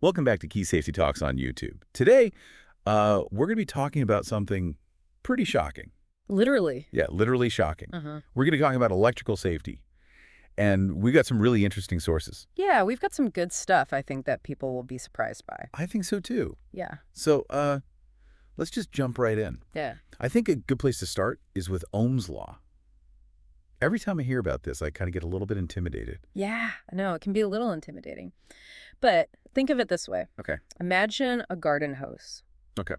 Welcome back to Key Safety Talks on YouTube. Today, we're going to be talking about something pretty shocking. Literally. Yeah, literally shocking. Uh-huh. We're going to be talking about electrical safety, and we got some really interesting sources. Yeah, we've got some good stuff, I think, that people will be surprised by. I think so, too. Yeah. So let's just jump right in. Yeah. I think a good place to start is with Ohm's Law. Every time I hear about this, I kind of get a little bit intimidated. Yeah, I know. It can be a little intimidating. But think of it this way. Okay. Imagine a garden hose. Okay.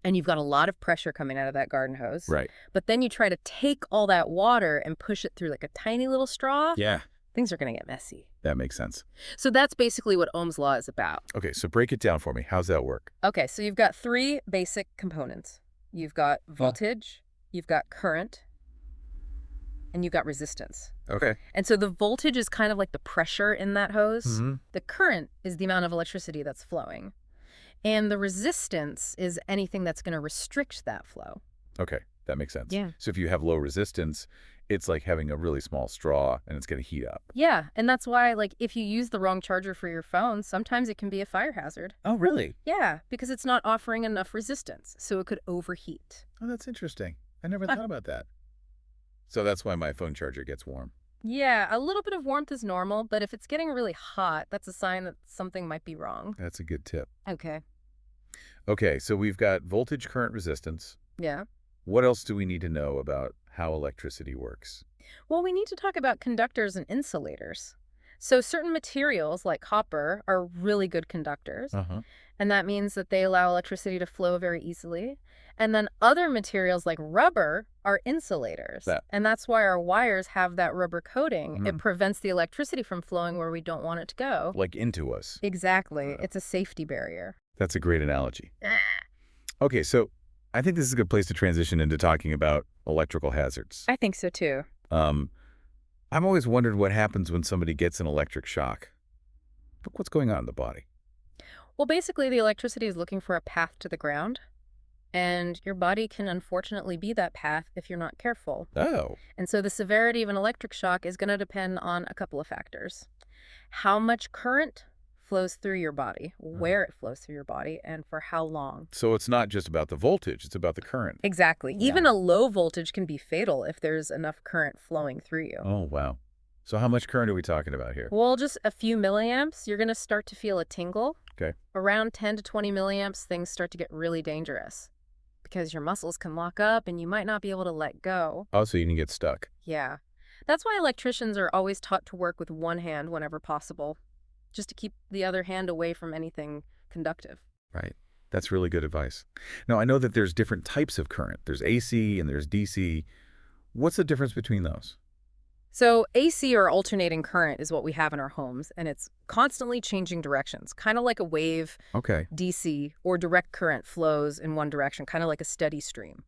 And you've got a lot of pressure coming out of that garden hose. Right. But then you try to take all that water and push it through like a tiny little straw. Yeah. Things are going to get messy. That makes sense. So that's basically what Ohm's Law is about. Okay, so break it down for me. How's that work? Okay, so you've got three basic components. You've got voltage, you've got current, and you've got resistance. Okay. And so the voltage is kind of like the pressure in that hose. Mm-hmm. The current is the amount of electricity that's flowing. And the resistance is anything that's going to restrict that flow. Okay, that makes sense. Yeah. So if you have low resistance, it's like having a really small straw and it's going to heat up. Yeah, and that's why, like, if you use the wrong charger for your phone, sometimes it can be a fire hazard. Oh, really? Yeah, because it's not offering enough resistance, so it could overheat. Oh, that's interesting. I never thought about that. So that's why my phone charger gets warm. Yeah, a little bit of warmth is normal, but if it's getting really hot, that's a sign that something might be wrong. That's a good tip. Okay. Okay, so we've got voltage, current, resistance. Yeah. What else do we need to know about how electricity works? Well, we need to talk about conductors and insulators. So certain materials, like copper, are really good conductors, Uh-huh. and that means that they allow electricity to flow very easily. And then other materials, like rubber, are insulators. And that's why our wires have that rubber coating. It prevents the electricity from flowing where we don't want it to go. Like into us. Exactly. It's a safety barrier. That's a great analogy. Okay, so I think this is a good place to transition into talking about electrical hazards. I think so, too. I've always wondered what happens when somebody gets an electric shock. Look what's going on in the body. Well, basically, the electricity is looking for a path to the ground, and your body can unfortunately be that path if you're not careful. Oh. And so the severity of an electric shock is going to depend on a couple of factors. How much current flows through your body, where it flows through your body, and for how long. So it's not just about the voltage, it's about the current. Exactly. Even a low voltage can be fatal if there's enough current flowing through you. Oh, wow. So how much current are we talking about here? Well, just a few milliamps, you're going to start to feel a tingle. Okay. Around 10 to 20 milliamps, things start to get really dangerous because your muscles can lock up and you might not be able to let go. Oh, so you can get stuck. Yeah. That's why electricians are always taught to work with one hand whenever possible, just to keep the other hand away from anything conductive. Right. That's really good advice. Now, I know that there's different types of current. There's AC and there's DC. What's the difference between those? So AC, or alternating current, is what we have in our homes, and it's constantly changing directions, kind of like a wave. Okay. DC, or direct current, flows in one direction, kind of like a steady stream.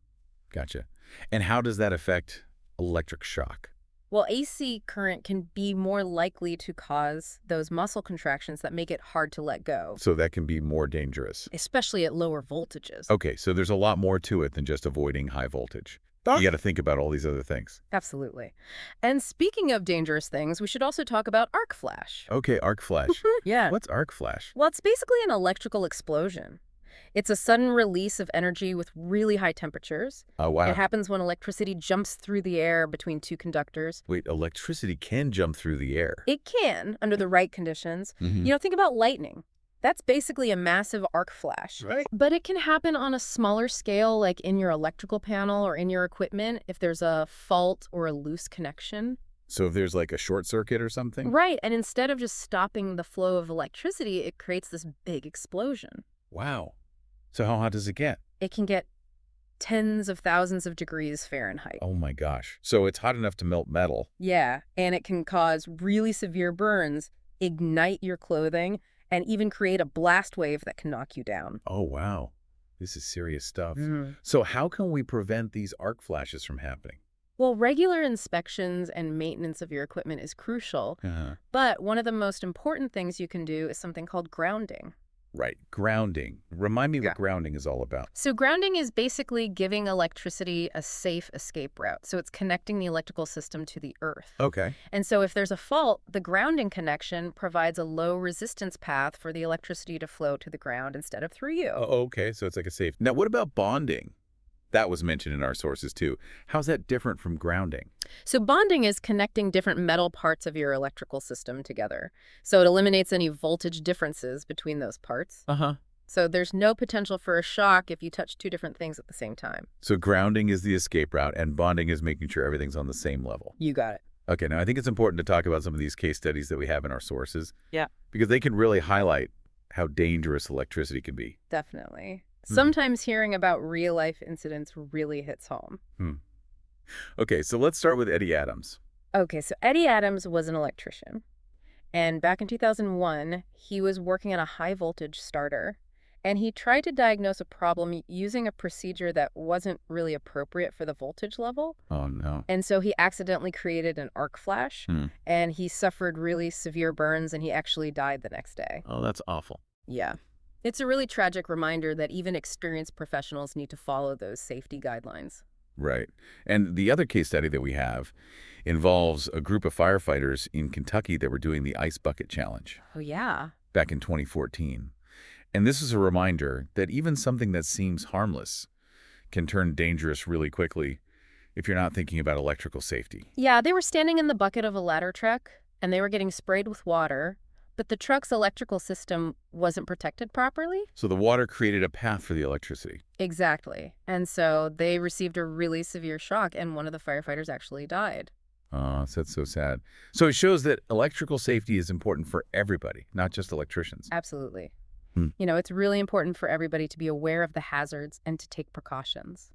Gotcha. And how does that affect electric shock? Well, AC current can be more likely to cause those muscle contractions that make it hard to let go, So that can be more dangerous. especially at lower voltages. Okay, so there's a lot more to it than just avoiding high voltage. You got to think about all these other things. Absolutely. And speaking of dangerous things, we should also talk about arc flash. Okay, arc flash. Yeah. What's arc flash? Well, it's basically an electrical explosion. It's a sudden release of energy with really high temperatures. Oh, wow. It happens when electricity jumps through the air between two conductors. Wait, electricity can jump through the air. It can, under the right conditions. Think about lightning. That's basically a massive arc flash. Right. But it can happen on a smaller scale, like in your electrical panel or in your equipment, if there's a fault or a loose connection. So if there's like a short circuit or something? Right, and instead of just stopping the flow of electricity, it creates this big explosion. Wow. So how hot does it get? It can get tens of thousands of degrees Fahrenheit. Oh my gosh. So it's hot enough to melt metal. Yeah, and it can cause really severe burns, ignite your clothing, and even create a blast wave that can knock you down. Oh, wow. This is serious stuff. So how can we prevent these arc flashes from happening? Well, regular inspections and maintenance of your equipment is crucial, but one of the most important things you can do is something called grounding. Right. Grounding. Remind me what Yeah. grounding is all about. So grounding is basically giving electricity a safe escape route. So it's connecting the electrical system to the earth. Okay. And so if there's a fault, the grounding connection provides a low resistance path for the electricity to flow to the ground instead of through you. Oh, okay. So it's like a safe. Now, what about bonding? That was mentioned in our sources too. How's that different from grounding? So bonding is connecting different metal parts of your electrical system together. So it eliminates any voltage differences between those parts. Uh-huh. So there's no potential for a shock if you touch two different things at the same time. So grounding is the escape route, and bonding is making sure everything's on the same level. You got it. Okay, now I think it's important to talk about some of these case studies that we have in our sources. Yeah. Because they can really highlight how dangerous electricity can be. Definitely. Sometimes hearing about real-life incidents really hits home. Okay, so let's start with Eddie Adams. Okay, so Eddie Adams was an electrician. And back in 2001, he was working on a high-voltage starter. And he tried to diagnose a problem using a procedure that wasn't really appropriate for the voltage level. Oh, no. And so he accidentally created an arc flash. And he suffered really severe burns, and he actually died the next day. Oh, that's awful. Yeah. It's a really tragic reminder that even experienced professionals need to follow those safety guidelines. Right. And the other case study that we have involves a group of firefighters in Kentucky that were doing the Ice Bucket Challenge Oh, yeah. back in 2014. And this is a reminder that even something that seems harmless can turn dangerous really quickly if you're not thinking about electrical safety. Yeah, they were standing in the bucket of a ladder truck, and they were getting sprayed with water, but the truck's electrical system wasn't protected properly. So the water created a path for the electricity. Exactly. And so they received a really severe shock, and one of the firefighters actually died. Oh, that's so sad. So it shows that electrical safety is important for everybody, not just electricians. Absolutely. Hmm. You know, it's really important for everybody to be aware of the hazards and to take precautions.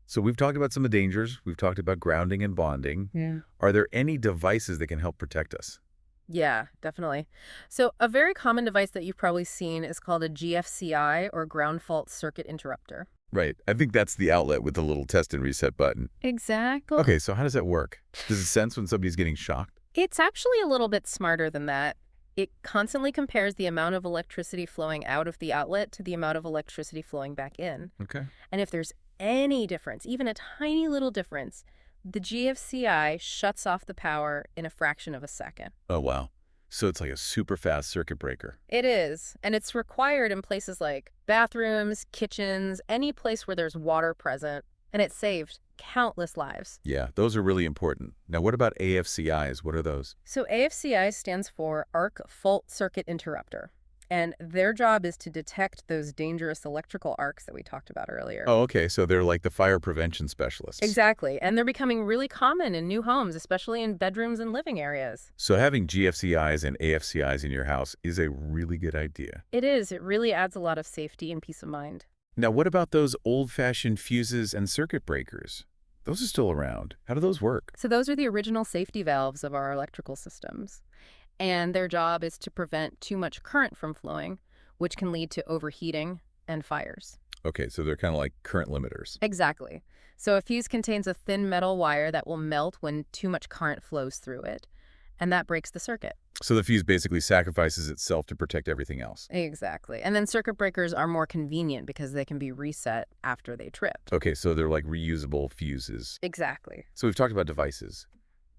So we've talked about some of the dangers. We've talked about grounding and bonding. Yeah. Are there any devices that can help protect us? Yeah, definitely. So a very common device that you've probably seen is called a GFCI, or ground fault circuit interrupter. Right. I think that's the outlet with the little test and reset button. Exactly. Okay, so how does that work? Does it sense when somebody's getting shocked? It's actually a little bit smarter than that. It constantly compares the amount of electricity flowing out of the outlet to the amount of electricity flowing back in. Okay. And if there's any difference, even a tiny little difference, the GFCI shuts off the power in a fraction of a second. Oh, wow. So it's like a super fast circuit breaker. It is, and it's required in places like bathrooms, kitchens, any place where there's water present, and it saved countless lives. Yeah, those are really important. Now, what about AFCIs? What are those? So AFCI stands for Arc Fault Circuit Interrupter, and their job is to detect those dangerous electrical arcs that we talked about earlier. Oh, okay. So they're like the fire prevention specialists. Exactly, and they're becoming really common in new homes, especially in bedrooms and living areas. So having GFCIs and AFCIs in your house is a really good idea. It is. It really adds a lot of safety and peace of mind. Now, what about those old-fashioned fuses and circuit breakers? Those are still around. How do those work? So those are the original safety valves of our electrical systems. And their job is to prevent too much current from flowing, which can lead to overheating and fires. Okay, so they're kind of like current limiters. Exactly. So a fuse contains a thin metal wire that will melt when too much current flows through it, and that breaks the circuit. So the fuse basically sacrifices itself to protect everything else. Exactly. And then circuit breakers are more convenient because they can be reset after they trip. Okay, so they're like reusable fuses. Exactly. So we've talked about devices.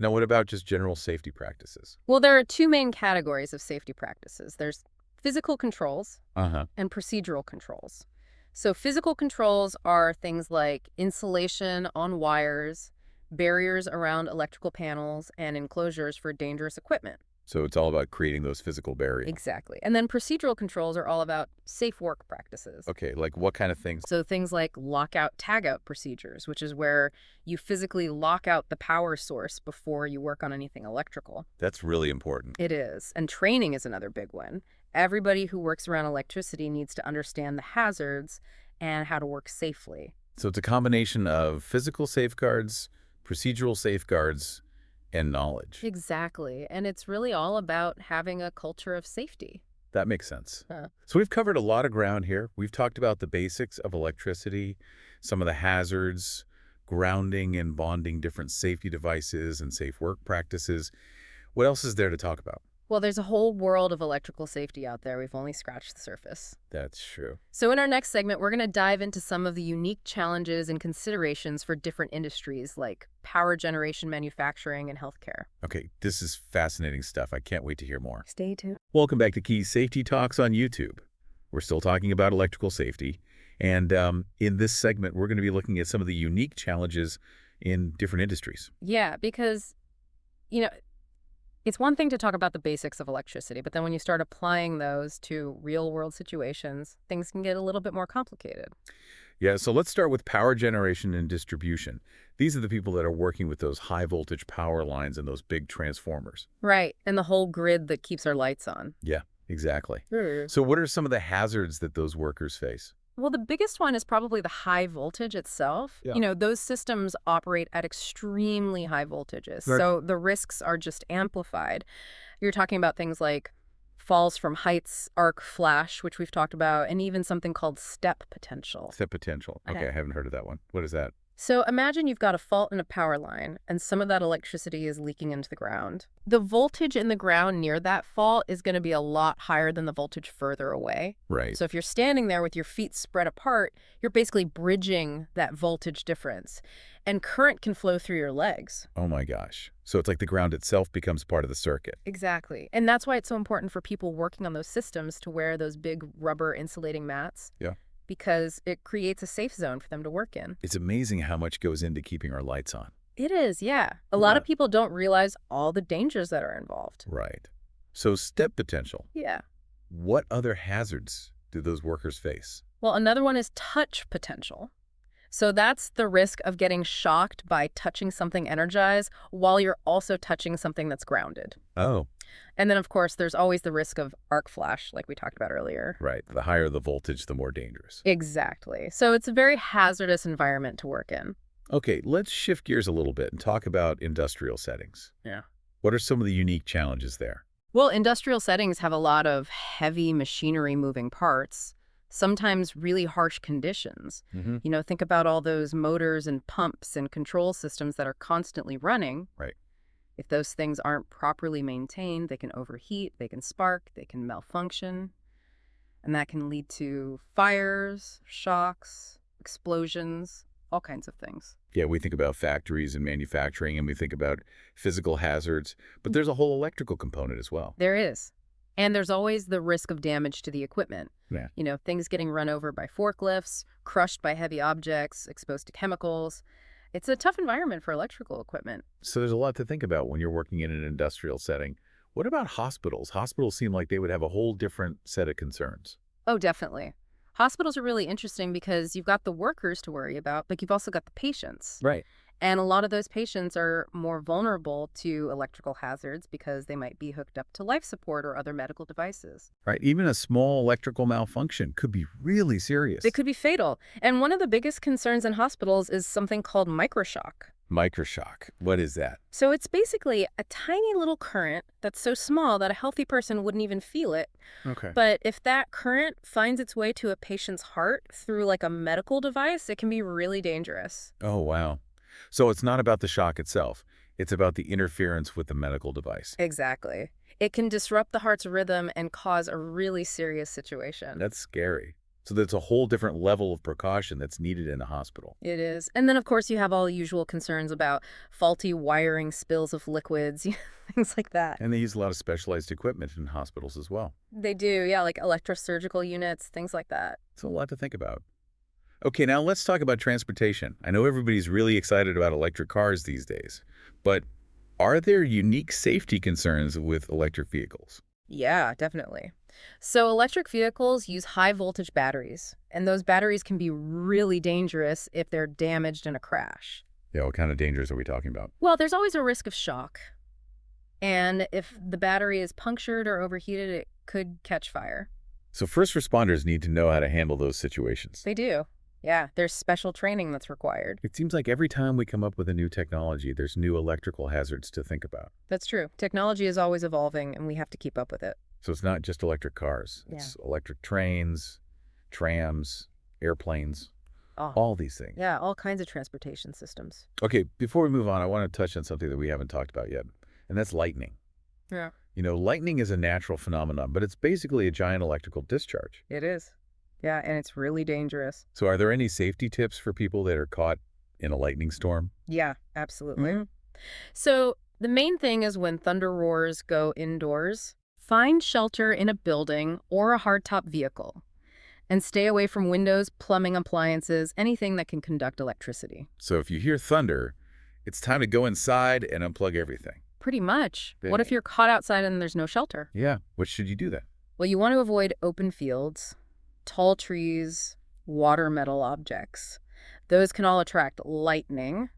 Now, what about just general safety practices? Well, there are two main categories of safety practices. There's physical controls and procedural controls. So physical controls are things like insulation on wires, barriers around electrical panels, and enclosures for dangerous equipment. So it's all about creating those physical barriers. Exactly. And then procedural controls are all about safe work practices. Okay, like what kind of things? So things like lockout tagout procedures, which is where you physically lock out the power source before you work on anything electrical. That's really important. It is. And training is another big one. Everybody who works around electricity needs to understand the hazards and how to work safely. So it's a combination of physical safeguards, procedural safeguards, and knowledge. Exactly. And it's really all about having a culture of safety. That makes sense. So we've covered a lot of ground here. We've talked about the basics of electricity, some of the hazards, grounding and bonding different safety devices and safe work practices. What else is there to talk about? Well, there's a whole world of electrical safety out there. We've only scratched the surface. That's true. So in our next segment, we're going to dive into some of the unique challenges and considerations for different industries like power generation, manufacturing, and healthcare. Okay, this is fascinating stuff. I can't wait to hear more. Stay tuned. Welcome back to Key Safety Talks on YouTube. We're still talking about electrical safety. And in this segment, we're going to be looking at some of the unique challenges in different industries. Yeah, because, you know, it's one thing to talk about the basics of electricity, but then when you start applying those to real-world situations, things can get a little bit more complicated. Yeah, so let's start with power generation and distribution. These are the people that are working with those high-voltage power lines and those big transformers. Right, and the whole grid that keeps our lights on. Yeah, exactly. Sure. So what are some of the hazards that those workers face? Well, the biggest one is probably the high voltage itself. Yeah. You know, those systems operate at extremely high voltages, Right. so the risks are just amplified. You're talking about things like falls from heights, arc flash, which we've talked about, and even something called step potential. Step potential. Okay, I haven't heard of that one. What is that? So imagine you've got a fault in a power line, and some of that electricity is leaking into the ground. The voltage in the ground near that fault is going to be a lot higher than the voltage further away. Right. So if you're standing there with your feet spread apart, you're basically bridging that voltage difference, and current can flow through your legs. Oh my gosh. So it's like the ground itself becomes part of the circuit. Exactly. And that's why it's so important for people working on those systems to wear those big rubber insulating mats. Yeah. Because it creates a safe zone for them to work in. It's amazing how much goes into keeping our lights on. It is, yeah. A lot of people don't realize all the dangers that are involved. Right. So step potential. Yeah. What other hazards do those workers face? Well, another one is touch potential. So that's the risk of getting shocked by touching something energized while you're also touching something that's grounded. Oh, And then, of course, there's always the risk of arc flash, like we talked about earlier. right. The higher the voltage, the more dangerous. Exactly. So it's a very hazardous environment to work in. Okay, let's shift gears a little bit and talk about industrial settings. Yeah. What are some of the unique challenges there? Well, industrial settings have a lot of heavy machinery moving parts, sometimes really harsh conditions. Mm-hmm. You know, think about all those motors and pumps and control systems that are constantly running. Right. If those things aren't properly maintained, they can overheat, they can spark, they can malfunction, and that can lead to fires, shocks, explosions, all kinds of things. Yeah, we think about factories and manufacturing, and we think about physical hazards, but there's a whole electrical component as well. There is. And there's always the risk of damage to the equipment. Yeah. You know, things getting run over by forklifts, crushed by heavy objects, exposed to chemicals. It's a tough environment for electrical equipment. So there's a lot to think about when you're working in an industrial setting. What about hospitals? Hospitals seem like they would have a whole different set of concerns. Oh, definitely. Hospitals are really interesting because you've got the workers to worry about, but you've also got the patients. Right. And a lot of those patients are more vulnerable to electrical hazards because they might be hooked up to life support or other medical devices. Right. Even a small electrical malfunction could be really serious. It could be fatal. And one of the biggest concerns in hospitals is something called microshock. Microshock. What is that? So it's basically a tiny little current that's so small that a healthy person wouldn't even feel it. Okay. But if that current finds its way to a patient's heart through like a medical device, it can be really dangerous. Oh, wow. So it's not about the shock itself. It's about the interference with the medical device. Exactly. It can disrupt the heart's rhythm and cause a really serious situation. That's scary. So that's a whole different level of precaution that's needed in a hospital. It is. And then, of course, you have all the usual concerns about faulty wiring, spills of liquids, things like that. And they use a lot of specialized equipment in hospitals as well. They do, yeah, like electrosurgical units, things like that. It's a lot to think about. Okay, now let's talk about transportation. I know everybody's really excited about electric cars these days, but are there unique safety concerns with electric vehicles? Yeah, definitely. So electric vehicles use high voltage batteries, and those batteries can be really dangerous if they're damaged in a crash. Yeah, what kind of dangers are we talking about? Well, there's always a risk of shock. And if the battery is punctured or overheated, it could catch fire. So first responders need to know how to handle those situations. They do. Yeah, there's special training that's required. It seems like every time we come up with a new technology, there's new electrical hazards to think about. That's true. Technology is always evolving, and we have to keep up with it. So it's not just electric cars. It's electric trains, trams, airplanes, all these things. Yeah, all kinds of transportation systems. Okay, before we move on, I want to touch on something that we haven't talked about yet, and that's lightning. Yeah. Lightning is a natural phenomenon, but it's basically a giant electrical discharge. It is. Yeah, and it's really dangerous. So are there any safety tips for people that are caught in a lightning storm? Yeah, absolutely. So the main thing is when thunder roars, go indoors. Find shelter in a building or a hardtop vehicle. And stay away from windows, plumbing appliances, anything that can conduct electricity. So if you hear thunder, it's time to go inside and unplug everything. Pretty much. Dang. What if you're caught outside and there's no shelter? Yeah. What should you do then? Well, you want to avoid open fields, tall trees, water metal objects. Those can all attract lightning.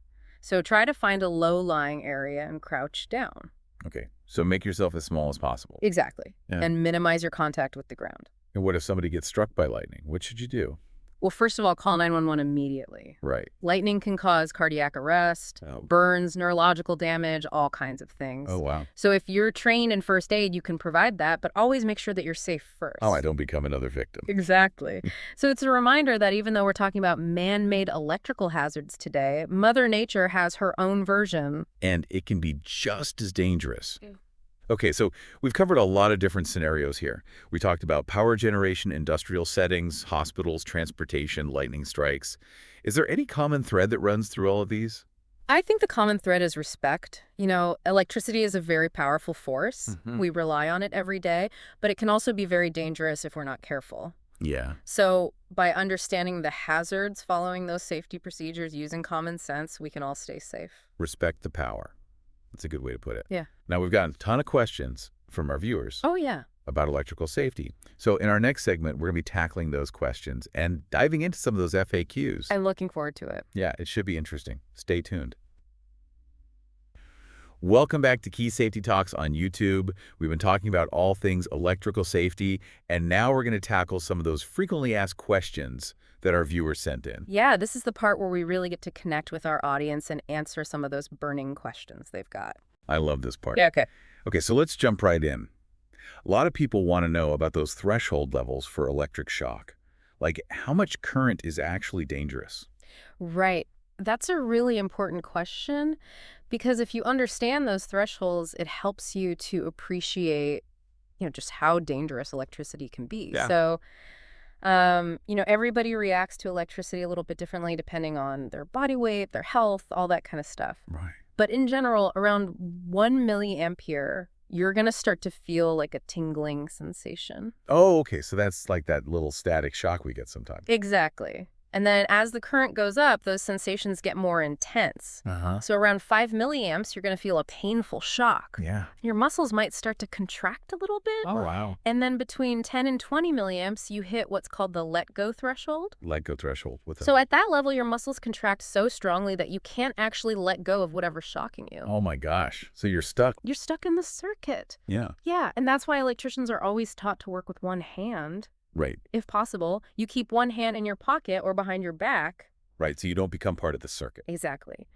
So try to find a low-lying area and crouch down. Okay. So make yourself as small as possible. Exactly. Yeah. And minimize your contact with the ground. And what if somebody gets struck by lightning? What should you do? Well, first of all, call 911 immediately. Right. Lightning can cause cardiac arrest, burns, neurological damage, all kinds of things. Oh, wow. So if you're trained in first aid, you can provide that, but always make sure that you're safe first. Oh, I don't become another victim. Exactly. So it's a reminder that even though we're talking about man-made electrical hazards today, Mother Nature has her own version. And it can be just as dangerous. Yeah. Okay, so we've covered a lot of different scenarios here. We talked about power generation, industrial settings, hospitals, transportation, lightning strikes. Is there any common thread that runs through all of these? I think the common thread is respect. Electricity is a very powerful force. We rely on it every day, but it can also be very dangerous if we're not careful. Yeah. So by understanding the hazards, following those safety procedures, using common sense, we can all stay safe. Respect the power. That's a good way to put it. Yeah. Now, we've gotten a ton of questions from our viewers Oh, yeah. about electrical safety. So in our next segment, we're going to be tackling those questions and diving into some of those FAQs. I'm looking forward to it. Yeah, it should be interesting. Stay tuned. Welcome back to Key Safety Talks on YouTube. We've been talking about all things electrical safety, and now we're going to tackle some of those frequently asked questions that our viewers sent in. Yeah, this is the part where we really get to connect with our audience and answer some of those burning questions they've got. I love this part. Yeah, okay. Okay, so let's jump right in. A lot of people want to know about those threshold levels for electric shock. Like, how much current is actually dangerous? Right. That's a really important question because if you understand those thresholds, it helps you to appreciate, just how dangerous electricity can be. Yeah. So, everybody reacts to electricity a little bit differently depending on their body weight, their health, all that kind of stuff. Right. But in general, around 1 milliampere, you're going to start to feel like a tingling sensation. Oh, okay. So that's like that little static shock we get sometimes. Exactly. And then as the current goes up, those sensations get more intense. So around 5 milliamps, you're going to feel a painful shock. Yeah. Your muscles might start to contract a little bit. Oh, wow. And then between 10 and 20 milliamps, you hit what's called the let-go threshold. Let-go threshold. What's that? So at that level, your muscles contract so strongly that you can't actually let go of whatever's shocking you. Oh, my gosh. So you're stuck. You're stuck in the circuit. Yeah. Yeah, and that's why electricians are always taught to work with one hand. Right. If possible, you keep one hand in your pocket or behind your back. Right, so you don't become part of the circuit. Exactly.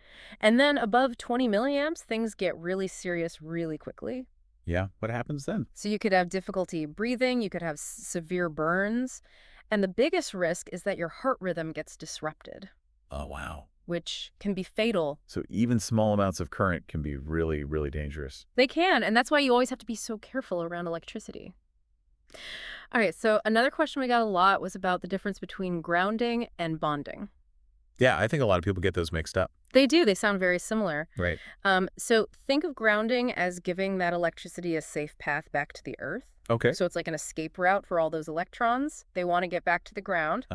And then above 20 milliamps, things get really serious really quickly. Yeah, what happens then? So you could have difficulty breathing, you could have severe burns, and the biggest risk is that your heart rhythm gets disrupted. Oh, wow. Which can be fatal. So even small amounts of current can be really, really dangerous. They can, and that's why you always have to be so careful around electricity. All right, so another question we got a lot was about the difference between grounding and bonding. Yeah, I think a lot of people get those mixed up. They do. They sound very similar. Right. So think of grounding as giving that electricity a safe path back to the earth. Okay. So it's like an escape route for all those electrons. They want to get back to the ground.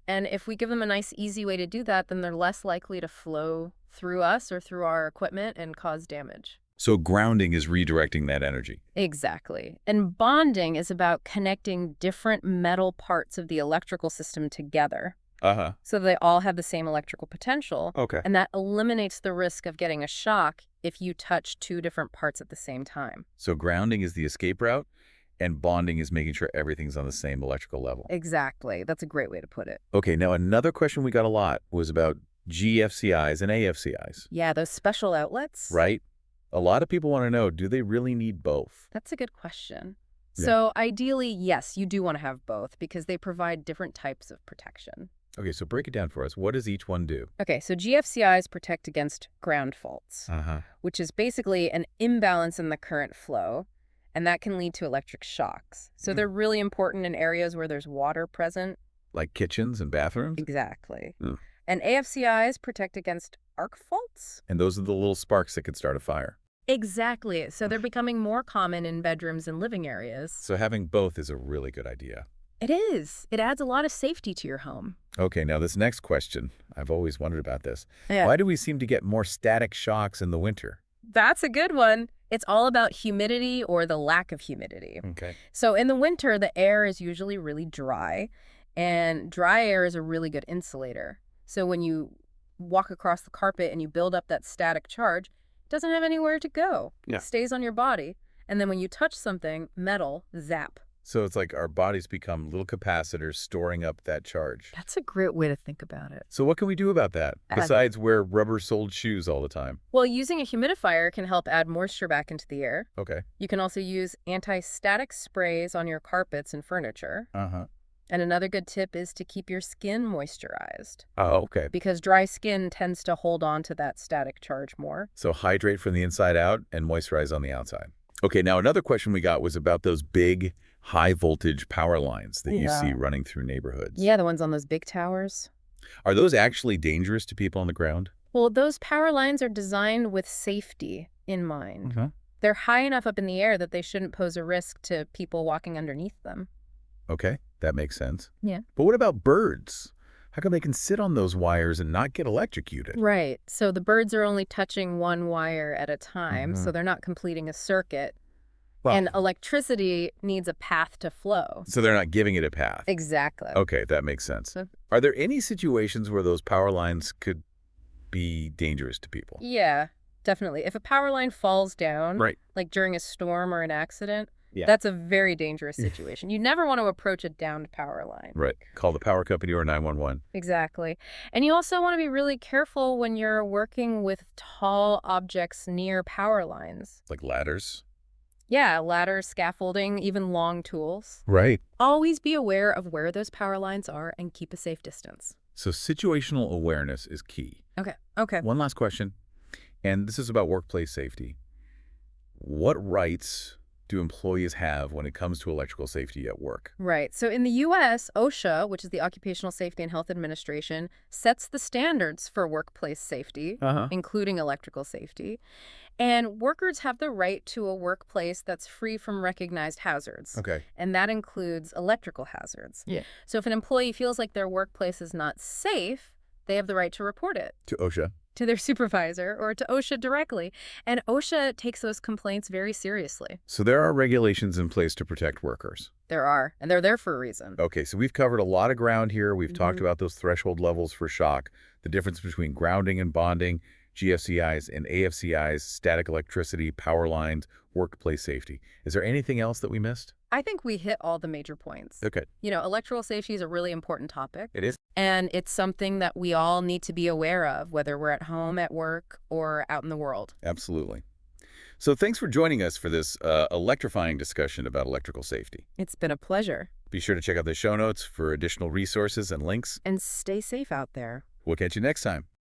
And if we give them a nice, easy way to do that, then they're less likely to flow through us or through our equipment and cause damage. So grounding is redirecting that energy. Exactly. And bonding is about connecting different metal parts of the electrical system together. So they all have the same electrical potential. Okay. And that eliminates the risk of getting a shock if you touch two different parts at the same time. So grounding is the escape route, and bonding is making sure everything's on the same electrical level. Exactly. That's a great way to put it. Okay, now another question we got a lot was about GFCIs and AFCIs. Yeah, those special outlets. Right? A lot of people want to know, do they really need both? That's a good question. Yeah. So ideally, yes, you do want to have both because they provide different types of protection. Okay, so break it down for us. What does each one do? Okay, so GFCIs protect against ground faults, which is basically an imbalance in the current flow. and that can lead to electric shocks. So they're really important in areas where there's water present. Like kitchens and bathrooms? Exactly. Mm. And AFCIs protect against arc faults? And those are the little sparks that could start a fire. Exactly. So they're becoming more common in bedrooms and living areas. So having both is a really good idea. It is. It adds a lot of safety to your home. Okay, now this next question, I've always wondered about this. Yeah. Why do we seem to get more static shocks in the winter? That's a good one. It's all about humidity or the lack of humidity. Okay. So in the winter, the air is usually really dry, and dry air is a really good insulator. So when you walk across the carpet and you build up that static charge, it doesn't have anywhere to go. Yeah. It stays on your body. And then when you touch something, metal, zap. So it's like our bodies become little capacitors storing up that charge. That's a great way to think about it. So what can we do about that, besides wear rubber-soled shoes all the time? Well, using a humidifier can help add moisture back into the air. Okay. You can also use anti-static sprays on your carpets and furniture. Uh-huh. And another good tip is to keep your skin moisturized, Oh, okay. because dry skin tends to hold on to that static charge more. So hydrate from the inside out and moisturize on the outside. Okay, now another question we got was about those big, high-voltage power lines that you see running through neighborhoods. Yeah, the ones on those big towers. Are those actually dangerous to people on the ground? Well, those power lines are designed with safety in mind. They're high enough up in the air that they shouldn't pose a risk to people walking underneath them. Okay, that makes sense. Yeah. But what about birds? How come they can sit on those wires and not get electrocuted? Right. So the birds are only touching one wire at a time, so they're not completing a circuit. Well, And electricity needs a path to flow. so they're not giving it a path. Exactly. Okay, that makes sense. So- Are there any situations where those power lines could be dangerous to people? Yeah, definitely. If a power line falls down, Right. like during a storm or an accident, Yeah. that's a very dangerous situation. You never want to approach a downed power line. Right. Call the power company or 911. Exactly. And you also want to be really careful when you're working with tall objects near power lines. Like ladders. Yeah, ladders, scaffolding, even long tools. Right. Always be aware of where those power lines are and keep a safe distance. So situational awareness is key. Okay. One last question, and this is about workplace safety. What rights do employees have when it comes to electrical safety at work? Right. So in the U.S., OSHA, which is the Occupational Safety and Health Administration, sets the standards for workplace safety, including electrical safety. And workers have the right to a workplace that's free from recognized hazards. Okay. And that includes electrical hazards. Yeah. So if an employee feels like their workplace is not safe, they have the right to report it To OSHA. to their supervisor or to OSHA directly. And OSHA takes those complaints very seriously. So there are regulations in place to protect workers. There are, and they're there for a reason. Okay, so we've covered a lot of ground here. We've talked about those threshold levels for shock, the difference between grounding and bonding, GFCIs and AFCIs, static electricity, power lines, workplace safety. Is there anything else that we missed? I think we hit all the major points. Okay. You know, electrical safety is a really important topic. It is. And it's something that we all need to be aware of, whether we're at home, at work, or out in the world. Absolutely. So thanks for joining us for this electrifying discussion about electrical safety. It's been a pleasure. Be sure to check out the show notes for additional resources and links. And stay safe out there. We'll catch you next time.